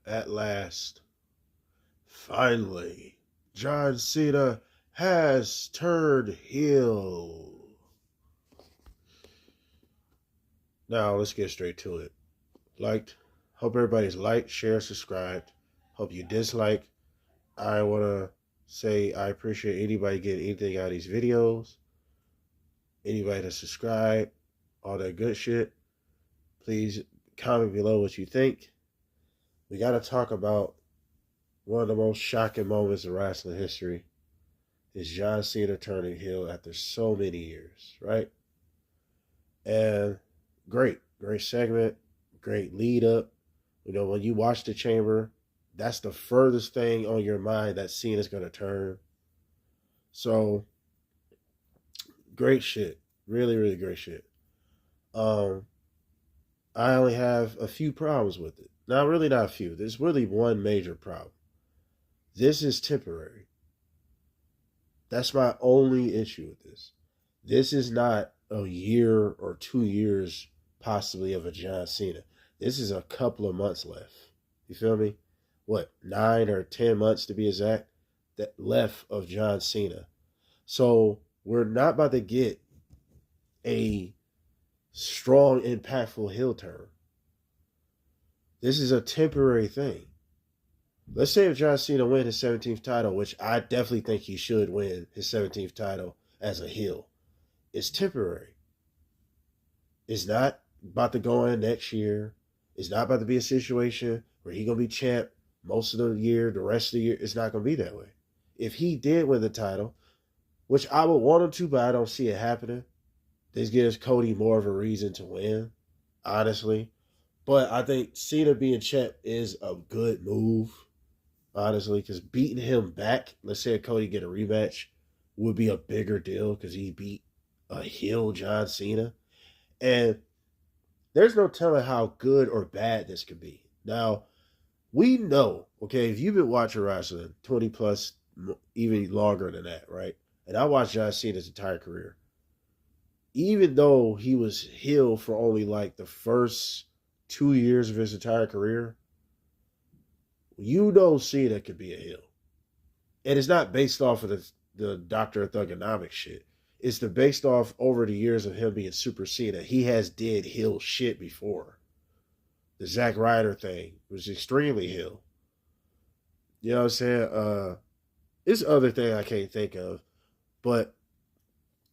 At last, finally, John Cena has turned heel. Now, let's get straight to it. Liked. Hope everybody's liked, shared, subscribed. Hope you dislike. I want to say I appreciate anybody getting anything out of these videos. Anybody to subscribe, all that good shit. Please comment below what you think. We got to talk about one of the most shocking moments in wrestling history is John Cena turning heel after so many years, right? And great segment, great lead up. You know, when you watch the Chamber, that's the furthest thing on your mind that Cena's going to turn. So, great shit. Really, really great shit. I only have a few problems with it. Now, really not a few. There's really one major problem. This is temporary. That's my only issue with this. This is not a year or 2 years possibly of a John Cena. This is a couple of months left. You feel me? What, 9 or 10 months to be exact, that left of John Cena. So we're not about to get a strong, impactful heel turn. This is a temporary thing. Let's say if John Cena wins his 17th title, which I definitely think he should win his 17th title as a heel. It's temporary. It's not about to go in next year. It's not about to be a situation where he's going to be champ most of the year, the rest of the year. It's not going to be that way. If he did win the title, which I would want him to, but I don't see it happening, this gives Cody more of a reason to win, honestly. But I think Cena being champ is a good move, honestly, because beating him back, let's say Cody get a rematch, would be a bigger deal because he beat a heel John Cena. And there's no telling how good or bad this could be. Now, we know, okay, if you've been watching wrestling 20 plus, even longer than that, right? And I watched John Cena's entire career. Even though he was heel for only like the first 2 years of his entire career, you know Cena could be a heel. And it's not based off of the Dr. Thugonomics shit. It's based off over the years of him being Super Cena. He has did heel shit before. The Zack Ryder thing was extremely heel. You know what I'm saying? This other thing I can't think of. But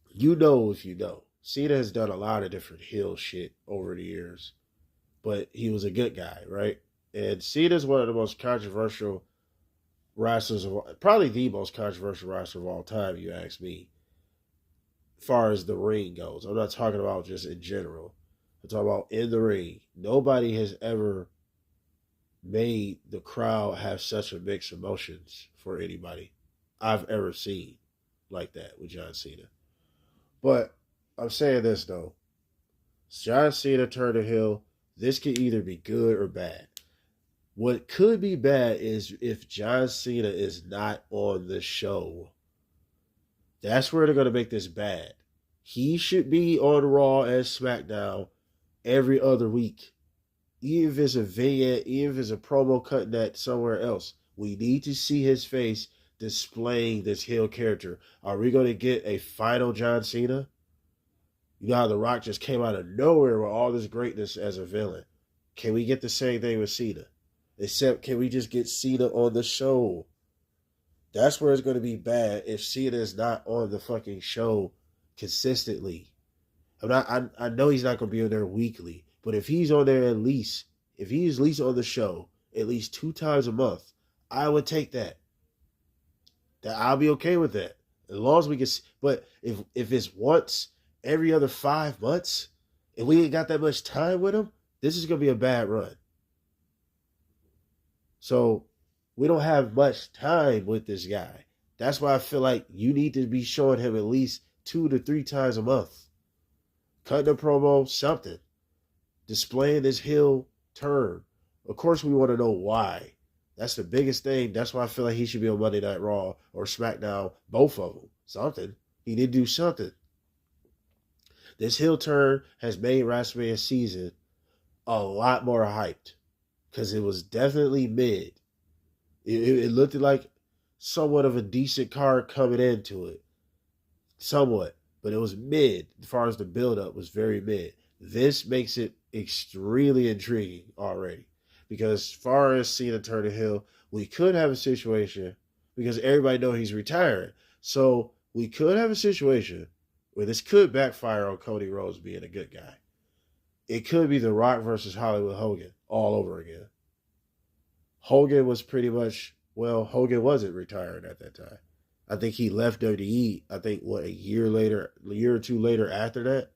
you know if you know. Cena has done a lot of different heel shit over the years. But he was a good guy, right? And Cena's one of the most controversial wrestlers, probably the most controversial wrestler of all time, you ask me, as far as the ring goes. I'm not talking about just in general. I'm talking about in the ring. Nobody has ever made the crowd have such a mixed emotions for anybody I've ever seen like that with John Cena. But I'm saying this, though. John Cena turned heel. This could either be good or bad. What could be bad is if John Cena is not on the show. That's where they're going to make this bad. He should be on Raw and SmackDown every other week. Even if it's a vignette, even if it's a promo cutting that somewhere else. We need to see his face displaying this heel character. Are we going to get a final John Cena? You know how The Rock just came out of nowhere with all this greatness as a villain. Can we get the same thing with Cena? Except, can we just get Cena on the show? That's where it's going to be bad if Cena is not on the fucking show consistently. I know he's not going to be on there weekly, but if he's on there if he's at least on the show at least 2 times a month, I would take that. I'll be okay with that. As long as we can, but if it's once every other 5 months and we ain't got that much time with him, this is going to be a bad run. So we don't have much time with this guy. That's why I feel like you need to be showing him at least 2 to 3 times a month. Cutting a promo, something. Displaying this heel turn. Of course, we want to know why. That's the biggest thing. That's why I feel like he should be on Monday Night Raw or SmackDown, both of them. Something. He did do something. This heel turn has made WrestleMania season a lot more hyped. because it was definitely mid. It looked like somewhat of a decent card coming into it, somewhat, but it was mid. As far as the build-up was very mid. This makes it extremely intriguing already, because as far as Cena turning heel, we could have a situation because everybody knows he's retiring. So we could have a situation where this could backfire on Cody Rhodes being a good guy. It could be The Rock versus Hollywood Hogan all over again. Hogan was pretty much, well, Hogan wasn't retired at that time. I think he left WWE, I think, a year or two later after that.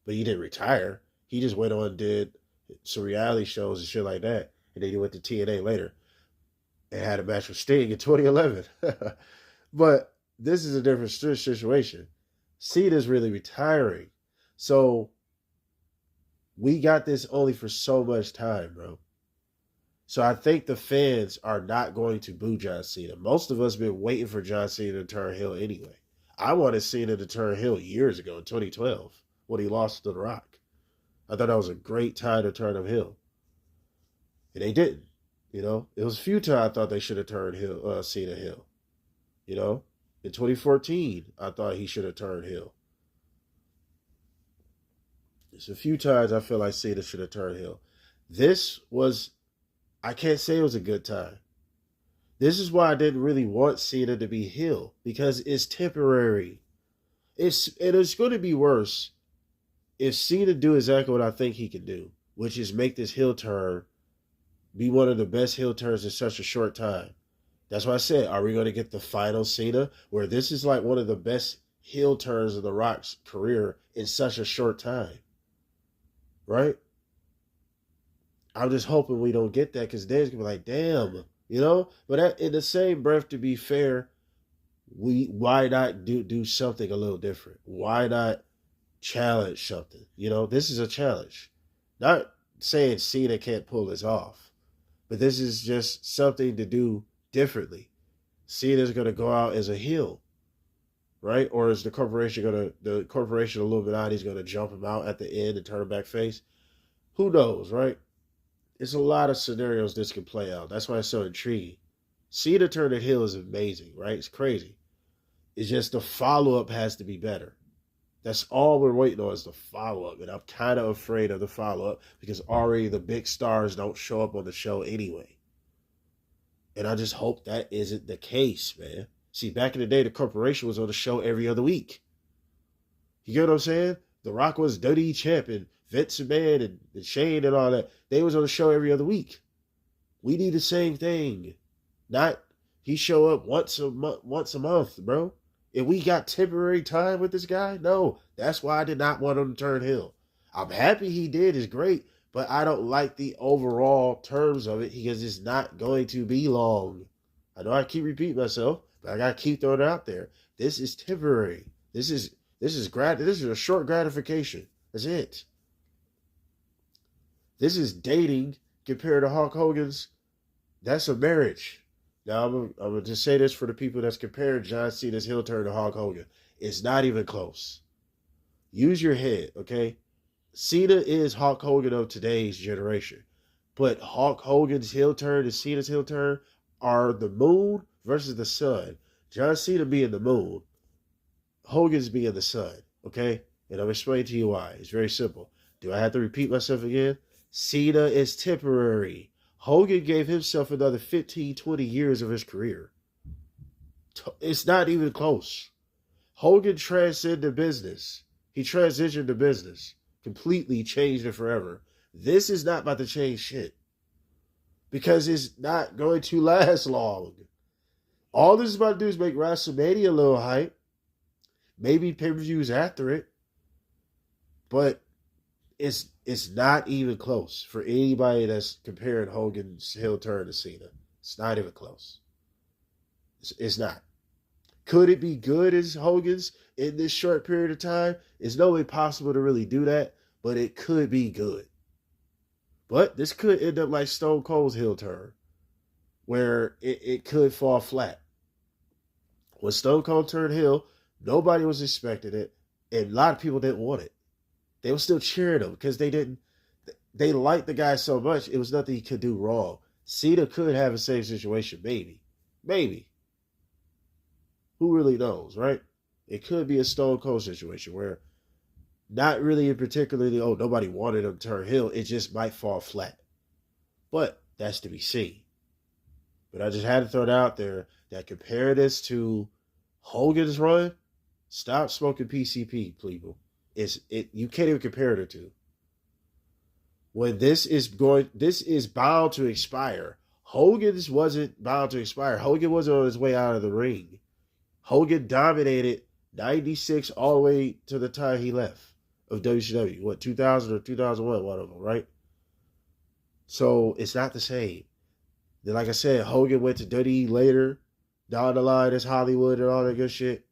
But he didn't retire. He just went on and did some reality shows and shit like that. And then he went to TNA later and had a match with Sting in 2011. But this is a different situation. Cena's really retiring. So we got this only for so much time, bro. So I think the fans are not going to boo John Cena. Most of us have been waiting for John Cena to turn heel anyway. I wanted Cena to turn heel years ago in 2012 when he lost to The Rock. I thought that was a great time to turn him heel. And they didn't. You know, it was a few times I thought they should have turned Cena heel. You know, in 2014, I thought he should have turned heel. There's a few times I feel like Cena should have turned heel. This was, I can't say it was a good time. This is why I didn't really want Cena to be heel, because it's temporary. It's going to be worse if Cena do exactly what I think he can do, which is make this heel turn be one of the best heel turns in such a short time. That's why I said, are we going to get the final Cena, where this is like one of the best heel turns of The Rock's career in such a short time? Right? I'm just hoping we don't get that, because then it's going to be like, damn, you know? But in the same breath, to be fair, why not do something a little different? Why not challenge something? You know, this is a challenge. Not saying Cena can't pull this off, but this is just something to do differently. Cena's going to go out as a heel, right? Or is the corporation Illuminati's going to jump him out at the end and turn him back face? Who knows, right? It's a lot of scenarios this can play out. That's why it's so intriguing. Cena turning heel is amazing, right? It's crazy. It's just the follow-up has to be better. That's all we're waiting on, is the follow-up. And I'm kind of afraid of the follow-up because already the big stars don't show up on the show anyway. And I just hope that isn't the case, man. See, back in the day, the corporation was on the show every other week. You get what I'm saying? The Rock was WWE champ, and Vince McMahon and Shane and all that. They was on the show every other week. We need the same thing. Not he show up once a month, bro. If we got temporary time with this guy, no. That's why I did not want him to turn heel. I'm happy he did. It's great. But I don't like the overall terms of it because it's not going to be long. I know I keep repeating myself, but I got to keep throwing it out there. This is temporary. This is a short gratification. That's it. This is dating compared to Hulk Hogan's. That's a marriage. Now, I'm going to just say this for the people that's comparing John Cena's heel turn to Hulk Hogan. It's not even close. Use your head, okay? Cena is Hulk Hogan of today's generation. But Hulk Hogan's heel turn and Cena's heel turn are the moon versus the sun. John Cena being the moon, Hogan's being the sun, okay? And I'm explaining to you why. It's very simple. Do I have to repeat myself again? Cena is temporary. Hogan gave himself another 15, 20 years of his career. It's not even close. Hogan transcended business. He transitioned to business. Completely changed it forever. This is not about to change shit. Because it's not going to last long. All this is about to do is make WrestleMania a little hype. Maybe pay-per-views after it. But it's not even close for anybody that's comparing Hogan's heel turn to Cena. It's not even close. It's not. Could it be good as Hogan's in this short period of time? It's no way possible to really do that, but it could be good. But this could end up like Stone Cold's heel turn, where it could fall flat. When Stone Cold turned heel, nobody was expecting it, and a lot of people didn't want it. They were still cheering him because they didn't. they liked the guy so much, it was nothing he could do wrong. Cena could have the same situation, maybe. Maybe. Who really knows, right? It could be a Stone Cold situation where not really in particularly, oh, nobody wanted him to turn heel. It just might fall flat. But that's to be seen. But I just had to throw it out there that compare this to Hogan's run. Stop smoking PCP, people. You can't even compare the two. When this is bound to expire. Hogan's wasn't bound to expire. Hogan wasn't on his way out of the ring. Hogan dominated 96 all the way to the time he left of WCW. What, 2000 or 2001, one of them, right? So it's not the same. Then, like I said, Hogan went to WWE later, down the line as Hollywood and all that good shit.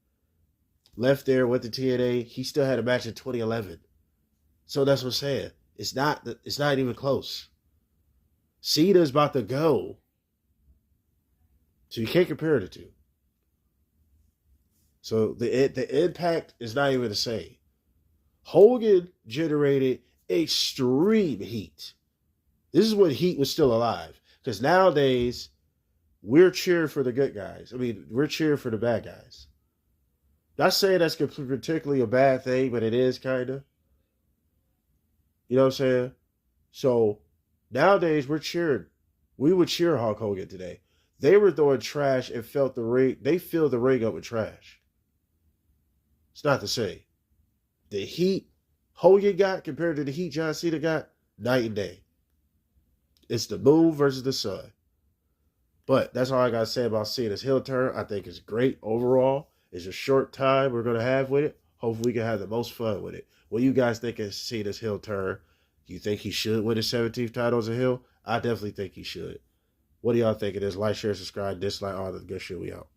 Left there, went to TNA. He still had a match in 2011. So that's what I'm saying. It's not even close. Cena's about to go. So you can't compare the two. So the impact is not even the same. Hogan generated extreme heat. This is when heat was still alive. Because nowadays, we're cheering for the good guys. I mean, we're cheering for the bad guys. Not saying that's particularly a bad thing, but it is kind of. You know what I'm saying? So nowadays, we're cheering. We would cheer Hulk Hogan today. They were throwing trash and felt the ring. They filled the ring up with trash. It's not the same. The heat Hogan got compared to the heat John Cena got, night and day. It's the moon versus the sun. But that's all I got to say about Cena's heel turn. I think it's great overall. It's a short time we're going to have with it. Hopefully we can have the most fun with it. What do you guys think of Cena's heel turn? You think he should win his 17th title as a heel? I definitely think he should. What do y'all think of this? Like, share, subscribe, dislike, all the good shit. We out.